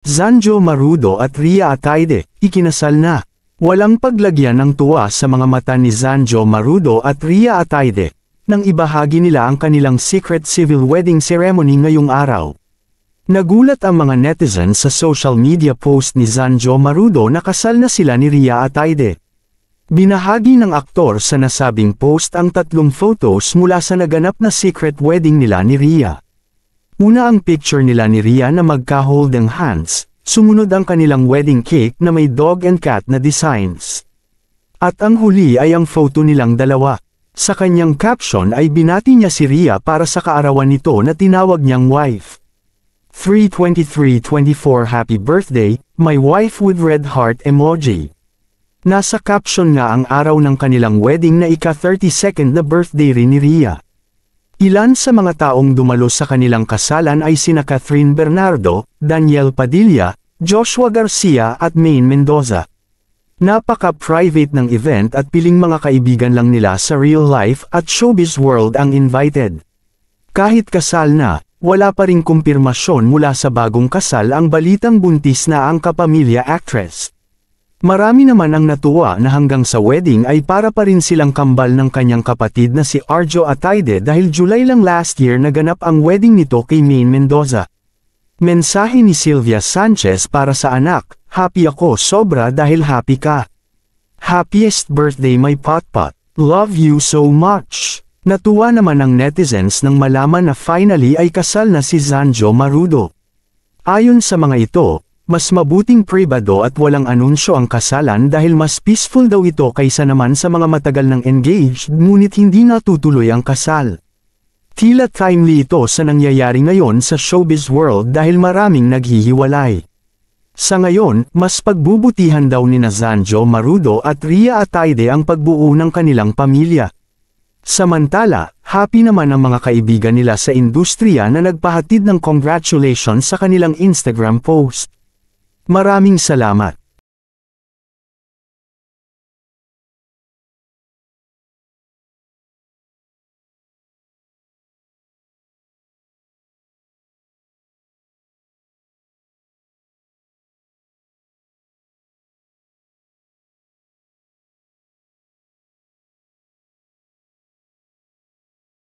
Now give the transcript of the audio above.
Zanjo Marudo at Ria Ataide, ikinasal na. Walang paglagyan ng tuwa sa mga mata ni Zanjo Marudo at Ria Ataide, nang ibahagi nila ang kanilang secret civil wedding ceremony ngayong araw. Nagulat ang mga netizens sa social media post ni Zanjo Marudo na kasal na sila ni Ria Ataide. Binahagi ng aktor sa nasabing post ang 3 photos mula sa naganap na secret wedding nila ni Ria. Una ang picture nila ni Ria na magka-holding hands, sumunod ang kanilang wedding cake na may dog and cat na designs. At ang huli ay ang photo nilang dalawa. Sa kanyang caption ay binati niya si Ria para sa kaarawan nito na tinawag niyang wife. 3/23/24 Happy birthday, my wife with red heart emoji. Nasa caption nga ang araw ng kanilang wedding na ika-32nd na birthday rin ni Ria. Ilan sa mga taong dumalo sa kanilang kasalan ay sina Catherine Bernardo, Daniel Padilla, Joshua Garcia at Maine Mendoza. Napaka-private ng event at piling mga kaibigan lang nila sa real life at showbiz world ang invited. Kahit kasal na, wala pa ring kumpirmasyon mula sa bagong kasal ang balitang buntis na ang kapamilya actress. Marami naman ang natuwa na hanggang sa wedding ay para pa rin silang kambal ng kanyang kapatid na si Arjo Ataide dahil July lang last year naganap ang wedding nito kay Maine Mendoza. Mensahe ni Sylvia Sanchez para sa anak, happy ako sobra dahil happy ka. Happiest birthday my potpot, love you so much. Natuwa naman ang netizens nang malaman na finally ay kasal na si Zanjo Marudo. Ayon sa mga ito, mas mabuting pribado at walang anunsyo ang kasalan dahil mas peaceful daw ito kaysa naman sa mga matagal ng engaged ngunit hindi natutuloy ang kasal. Tila timely ito sa nangyayari ngayon sa showbiz world dahil maraming naghihiwalay. Sa ngayon, mas pagbubutihan daw ni Zanjo Marudo at Ria Ataide ang pagbuo ng kanilang pamilya. Samantala, happy naman ang mga kaibigan nila sa industriya na nagpahatid ng congratulations sa kanilang Instagram post. Maraming salamat.